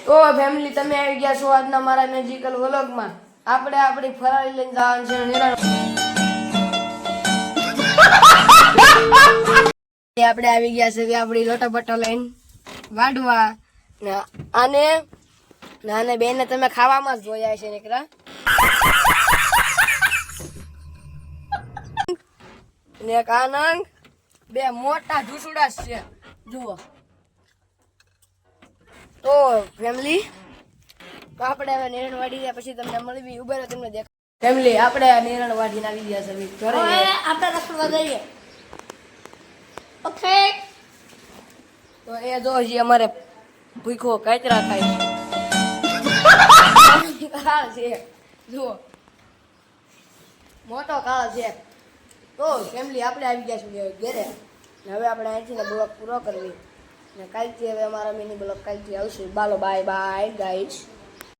તો ફેમિલી તમે આવી ગયા છો આજના મારા મેજિકલ વ્લોગમાં. આપણે આપણી ફરાળી લઈને જવાનું છે નિરાણ. આપણે આવી ગયા છે આપણી લોટો લઈને વાડવા. આને બેને તમે ખાવામાં જ જોયા છે નીકળા. ને એક આનંદ બે મોટા ઢૂસુડા છે જુઓ. તો ફેમિલી આપણે હવે નિરણવાડી ગયા પછી તમને મળવી ઉભા રહો તમને દેખ. ફેમિલી આપણે નિરણવાડી ના આવી ગયા છે ઘરે. આપણે રખડવા જઈએ. ઓકે તો એ જો હજી અમારે ભૂખો કાચરા ખાય છે. કાળ છે જુઓ મોટો કાળ છે. તો ફેમિલી આપણે આવી ગયા છીએ ઘરે. હવે આપણે અહીંથી બ્લોગ પૂરો કરવી ને કાલથી હવે અમારા મિની બ્લોગ કાલથી આવશે. બાલો બાય બાય ગાઈસ.